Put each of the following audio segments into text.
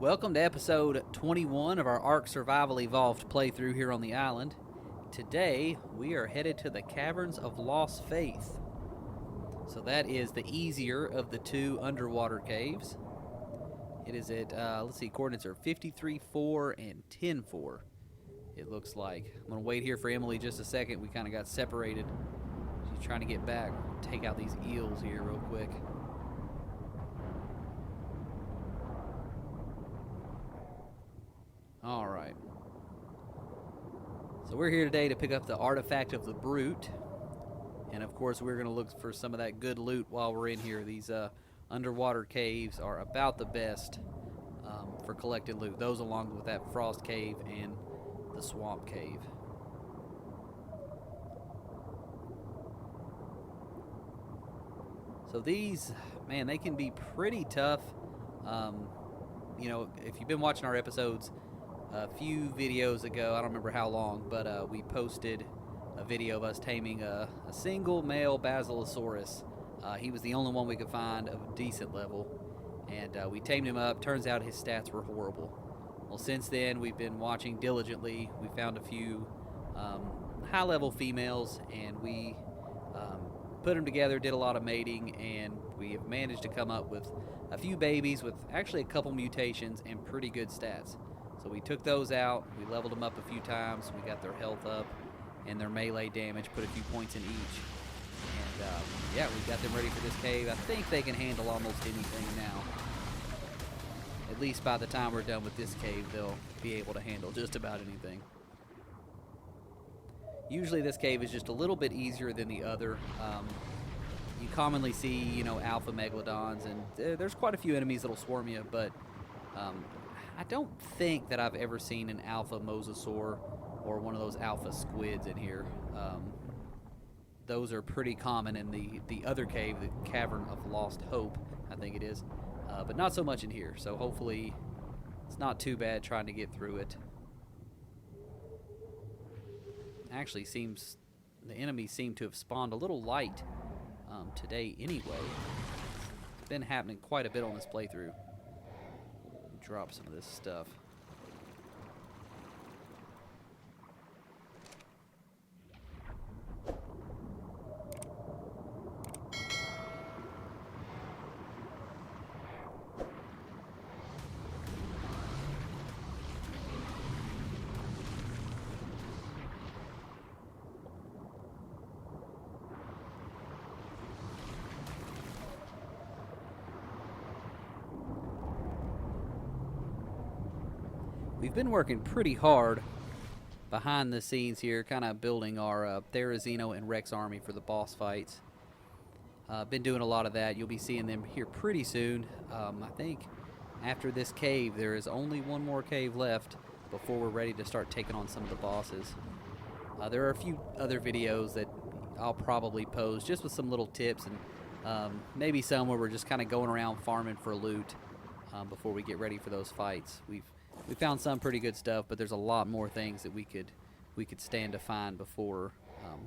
Welcome to episode 21 of our Ark Survival Evolved playthrough here on the island. Today, we are headed to the Caverns of Lost Faith. So that is the easier of the two underwater caves. It is at, coordinates are 53.4 and 10.4. It looks like. I'm going to wait here for Emily just a second. We kind of got separated. She's trying to get back. Take out these eels here real quick. Alright. So we're here today to pick up the Artifact of the Brute. And of course we're going to look for some of that good loot while we're in here. These underwater caves are about the best for collecting loot. Those along with that Frost Cave and the Swamp Cave. So these, man, they can be pretty tough. You know, if you've been watching our episodes, a few videos ago, I don't remember how long, but we posted a video of us taming a single male Basilosaurus. He was the only one we could find of a decent level, and we tamed him up. Turns out his stats were horrible. Well, since then, we've been watching diligently. We found a few high-level females, and we put them together, did a lot of mating, and we have managed to come up with a few babies with actually a couple mutations and pretty good stats. So we took those out, we leveled them up a few times, we got their health up and their melee damage, put a few points in each. And yeah, we got them ready for this cave. I think they can handle almost anything now. At least by the time we're done with this cave, they'll be able to handle just about anything. Usually this cave is just a little bit easier than the other. You commonly see, you know, alpha megalodons, and there's quite a few enemies that'll swarm you, but I don't think that I've ever seen an alpha mosasaur or one of those alpha squids in here. Those are pretty common in the other cave, the Cavern of Lost Hope, I think it is, but not so much in here. So hopefully it's not too bad trying to get through it. Actually, seems the enemies seem to have spawned a little light today anyway. It's been happening quite a bit on this playthrough. Drop some of this stuff. We've been working pretty hard behind the scenes here, kind of building our Therizino and Rex army for the boss fights. Been doing a lot of that. You'll be seeing them here pretty soon. I think after this cave, there is only one more cave left before we're ready to start taking on some of the bosses. There are a few other videos that I'll probably post just with some little tips and maybe some where we're just kind of going around farming for loot before we get ready for those fights. We found some pretty good stuff, but there's a lot more things that we could stand to find before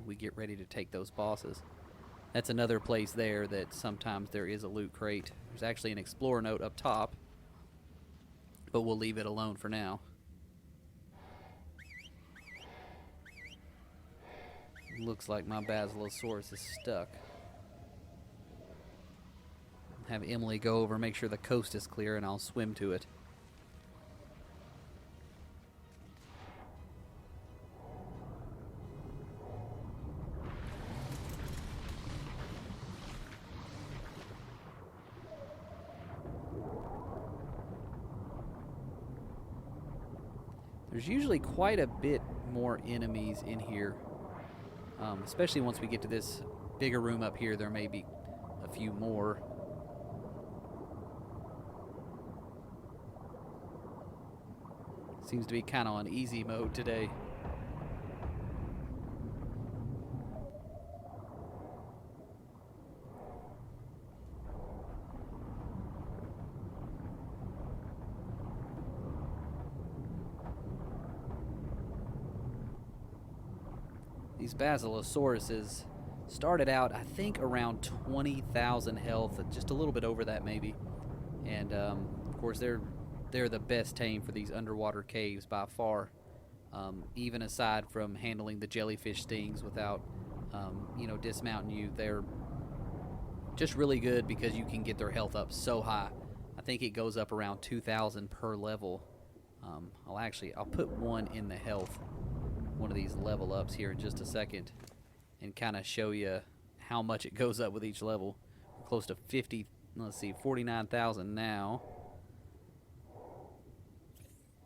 we get ready to take those bosses. That's another place there that sometimes there is a loot crate. There's actually an explorer note up top, but we'll leave it alone for now. Looks like my Basilosaurus is stuck. Have Emily go over, make sure the coast is clear, and I'll swim to it. There's usually quite a bit more enemies in here, especially once we get to this bigger room up here. There may be a few more. Seems to be kind of on easy mode today. These Basilosauruses started out, I think, around 20,000 health, just a little bit over that maybe. And of course, they're they're the best tame for these underwater caves by far. Even aside from handling the jellyfish stings without, dismounting you, they're just really good because you can get their health up so high. I think it goes up around 2,000 per level. I'll put one in the health, one of these level ups here in just a second, and kind of show you how much it goes up with each level. We're close to 50. Let's see, 49,000 now.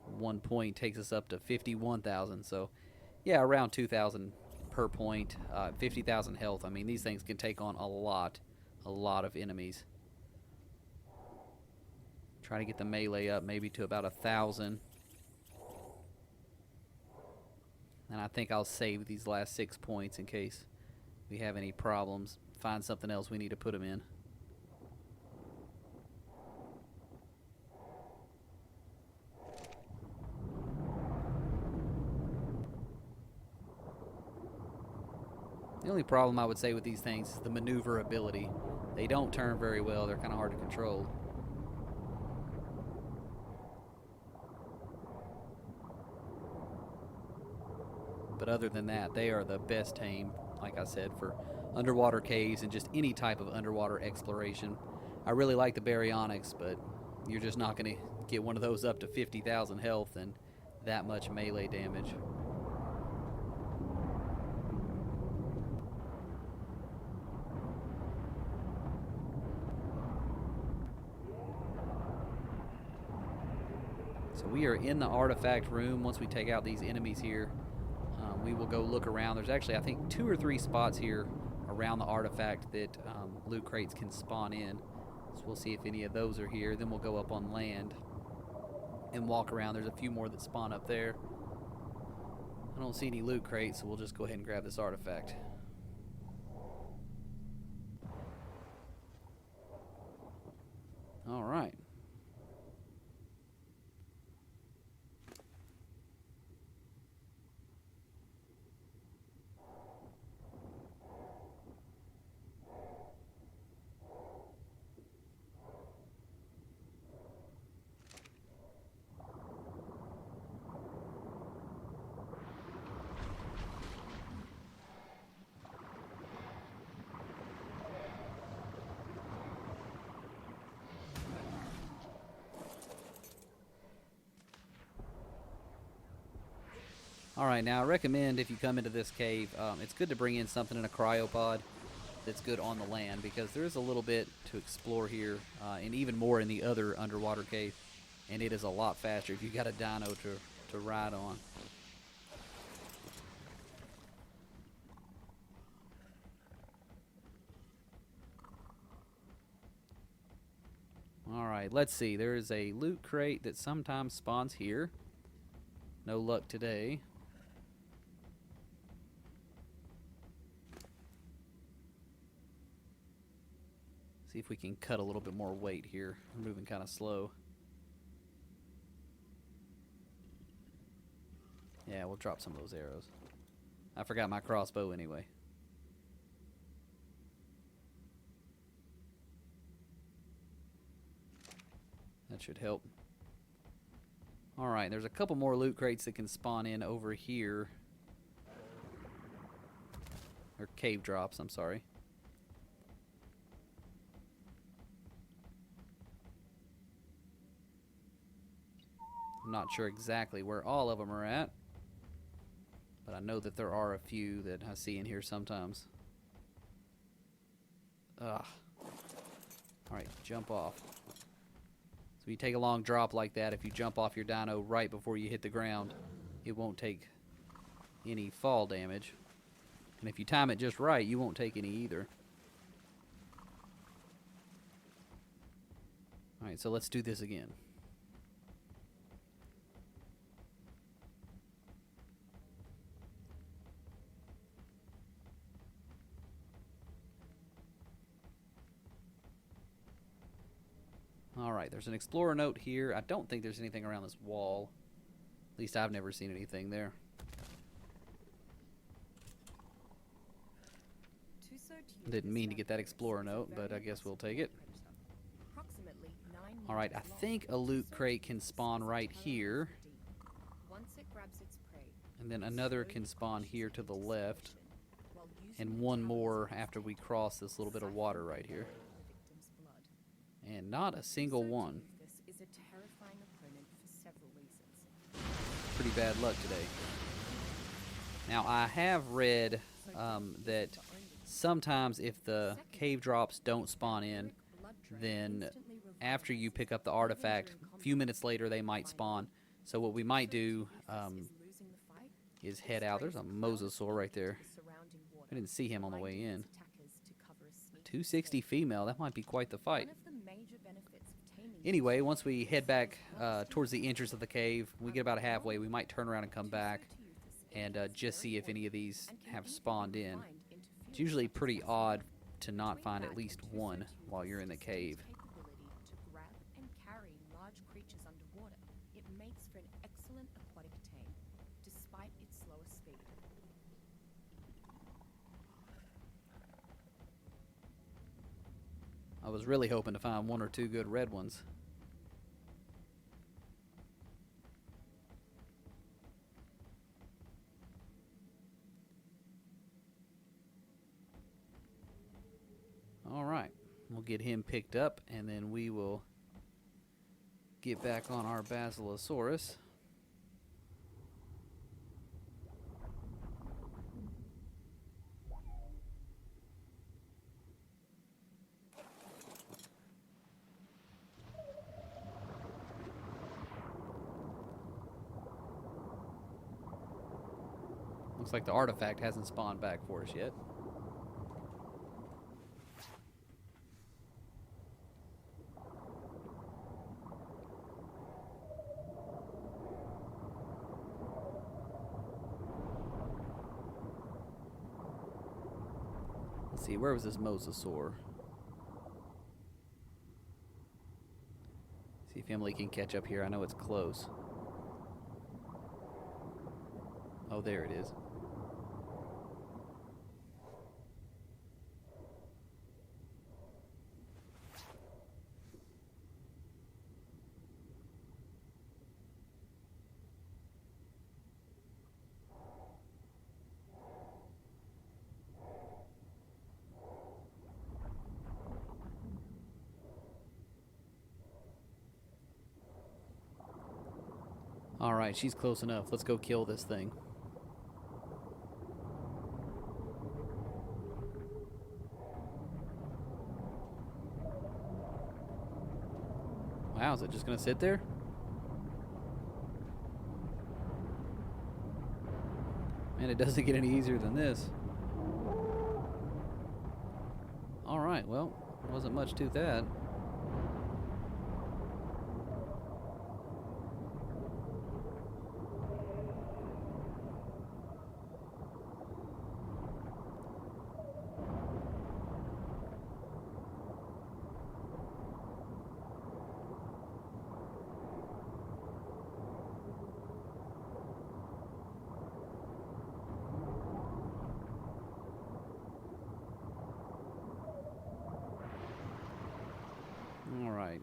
1 point takes us up to 51,000. So, yeah, around 2,000 per point. 50,000 health. I mean, these things can take on a lot of enemies. Try to get the melee up maybe to about 1,000. And I think I'll save these last 6 points in case we have any problems. Find something else we need to put them in. The only problem I would say with these things is the maneuverability. They don't turn very well. They're kind of hard to control. But other than that, they are the best tame, like I said, for underwater caves and just any type of underwater exploration. I really like the baryonyx, but you're just not going to get one of those up to 50,000 health and that much melee damage. So we are in the artifact room. Once we take out these enemies here, we will go look around. There's actually, I think, 2 or 3 spots here around the artifact that loot crates can spawn in. So we'll see if any of those are here. Then we'll go up on land and walk around. There's a few more that spawn up there. I don't see any loot crates, so we'll just go ahead and grab this artifact. All right. Alright, now I recommend if you come into this cave, it's good to bring in something in a cryopod that's good on the land, because there is a little bit to explore here, and even more in the other underwater cave, and it is a lot faster if you got a dino to ride on. Alright, let's see. There is a loot crate that sometimes spawns here. No luck today. See if we can cut a little bit more weight here. We're moving kind of slow. Yeah, we'll drop some of those arrows. I forgot my crossbow anyway. That should help. Alright, there's a couple more loot crates that can spawn in over here. Or cave drops, I'm sorry. I'm not sure exactly where all of them are at, but I know that there are a few that I see in here sometimes. Ugh. Alright, jump off. So you take a long drop like that, if you jump off your dino right before you hit the ground, it won't take any fall damage. And if you time it just right, you won't take any either. Alright, so let's do this again. Alright, there's an explorer note here. I don't think there's anything around this wall. At least I've never seen anything there. Didn't mean to get that explorer note, but I guess we'll take it. Approximately 9 Alright, I think a loot crate can spawn right here. And then another can spawn here to the left. And one more after we cross this little bit of water right here. And not a single one. Pretty bad luck today. Now, I have read that sometimes if the cave drops don't spawn in, then after you pick up the artifact, a few minutes later they might spawn. So what we might do is head out. There's a mosasaur right there. I didn't see him on the way in. 260 female, that might be quite the fight. Anyway, once we head back towards the entrance of the cave, we get about halfway, we might turn around and come back and just see if any of these have spawned in. It's usually pretty odd to not find at least one while you're in the cave. I was really hoping to find one or two good red ones. Alright, we'll get him picked up and then we will get back on our Basilosaurus. Looks like the artifact hasn't spawned back for us yet. Let's see, where was this mosasaur? See if Emily can catch up here. I know it's close. Oh, there it is. Alright, she's close enough. Let's go kill this thing. Wow, is it just gonna sit there? Man, it doesn't get any easier than this. Alright, well, there wasn't much to that. Alright.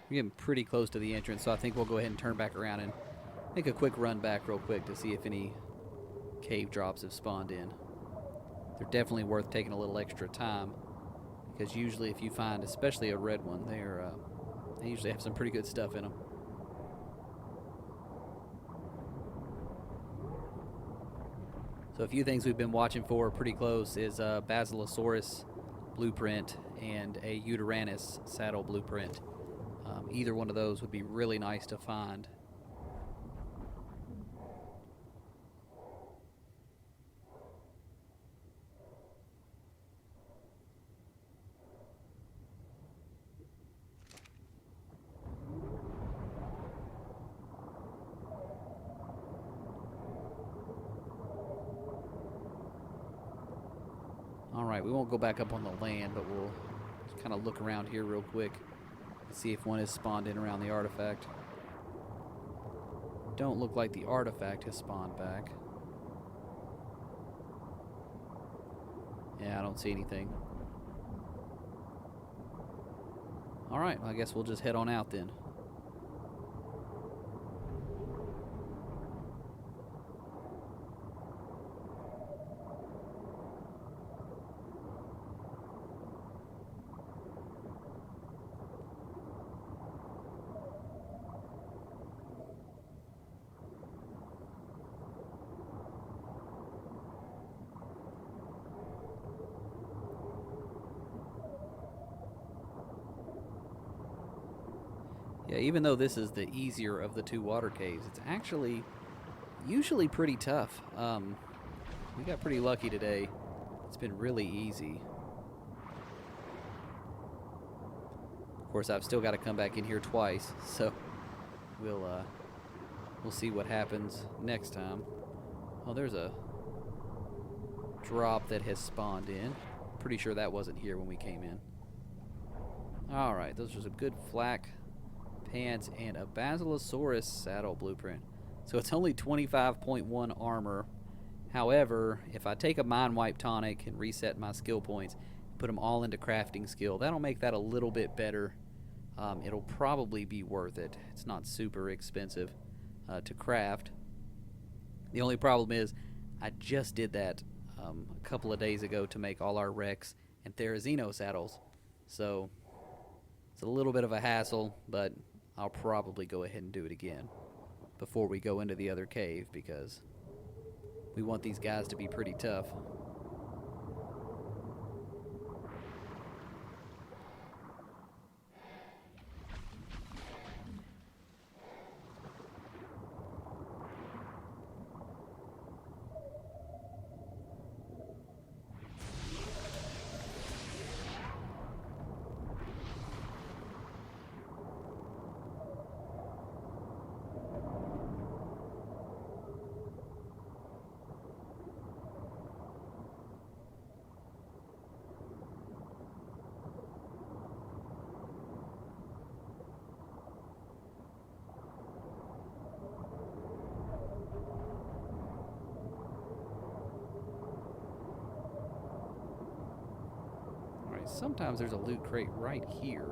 We're getting pretty close to the entrance, so I think we'll go ahead and turn back around and make a quick run back real quick to see if any cave drops have spawned in. They're definitely worth taking a little extra time, because usually if you find, especially a red one, they usually have some pretty good stuff in them. So a few things we've been watching for pretty close is a Basilosaurus blueprint and a Uteranus saddle blueprint. Either one of those would be really nice to find. Alright, we won't go back up on the land, but we'll just kind of look around here real quick and see if one has spawned in around the artifact. Don't look like the artifact has spawned back. Yeah, I don't see anything. Alright, I guess we'll just head on out then. Yeah, even though this is the easier of the two water caves, it's actually usually pretty tough. We got pretty lucky today. It's been really easy. Of course, I've still got to come back in here twice, so we'll see what happens next time. Oh, there's a drop that has spawned in. Pretty sure that wasn't here when we came in. Alright, those are some good flak pants and a Basilosaurus saddle blueprint. So it's only 25.1 armor. However, if I take a Mind Wipe tonic and reset my skill points, put them all into crafting skill, that'll make that a little bit better. It'll probably be worth it. It's not super expensive to craft. The only problem is I just did that a couple of days ago to make all our Rex and Therizino saddles. So it's a little bit of a hassle, but I'll probably go ahead and do it again before we go into the other cave, because we want these guys to be pretty tough. Sometimes there's a loot crate right here.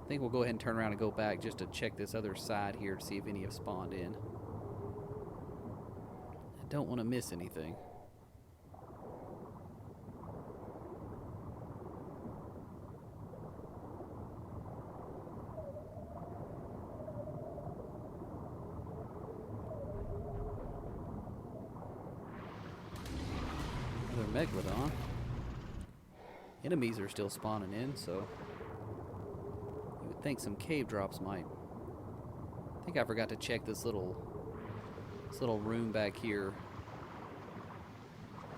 I think we'll go ahead and turn around and go back just to check this other side here to see if any have spawned in. I don't want to miss anything. Another Megalodon. Enemies are still spawning in, so you would think some cave drops might. I think I forgot to check this little room back here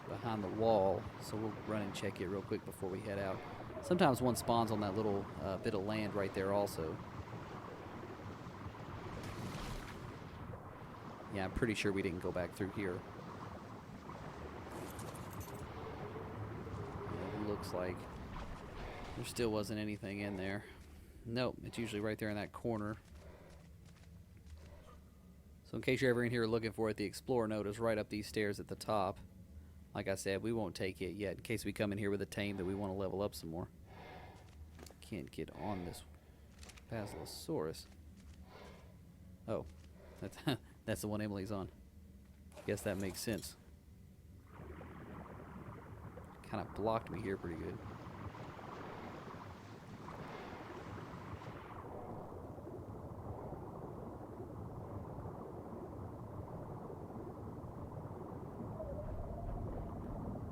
behind the wall, so we'll run and check it real quick before we head out. Sometimes one spawns on that little bit of land right there also. Yeah, I'm pretty sure we didn't go back through here. Looks like there still wasn't anything in there. Nope, it's usually right there in that corner. So in case you're ever in here looking for it, the Explorer node is right up these stairs at the top. Like I said, we won't take it yet in case we come in here with a tame that we want to level up some more. Can't get on this Basilosaurus. Oh, that's the one Emily's on. Guess that makes sense. Kind of blocked me here pretty good.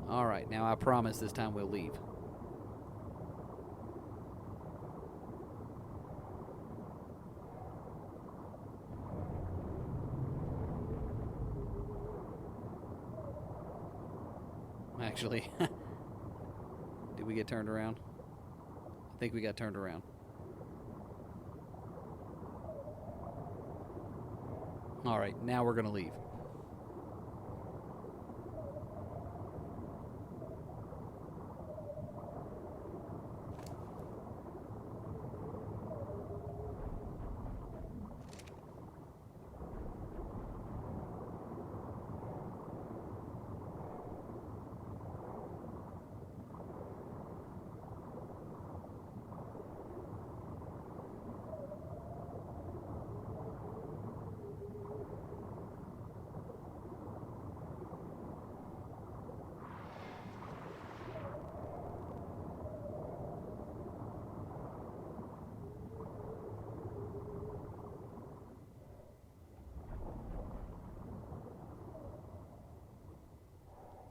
Alright, now I promise this time we'll leave. Actually, did we get turned around? I think we got turned around. Alright, now we're gonna leave.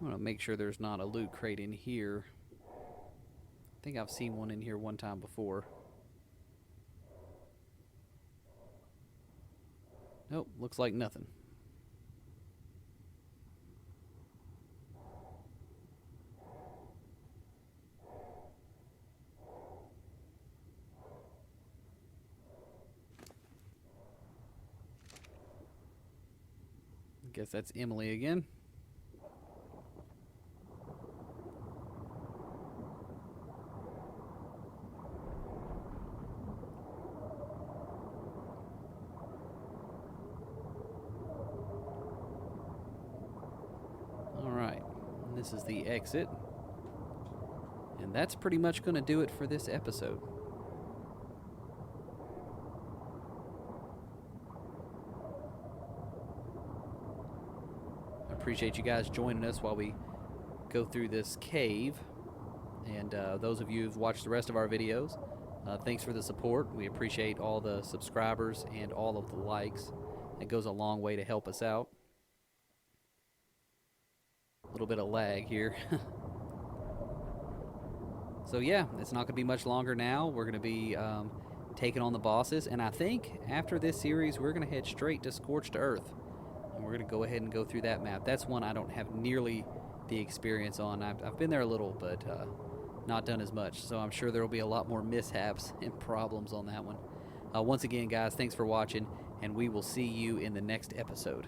want to make sure there's not a loot crate in here. I think I've seen one in here one time before. Nope, looks like nothing. I guess that's Emily again. This is the exit. And that's pretty much going to do it for this episode. I appreciate you guys joining us while we go through this cave. And those of you who've watched the rest of our videos, thanks for the support. We appreciate all the subscribers and all of the likes. It goes a long way to help us out. A little bit of lag here. So yeah, it's not going to be much longer now. We're going to be taking on the bosses, and I think after this series we're going to head straight to Scorched Earth, and we're going to go ahead and go through that map. That's one I don't have nearly the experience on. I've been there a little, but not done as much, so I'm sure there will be a lot more mishaps and problems on that one. Once again, guys, thanks for watching, and we will see you in the next episode.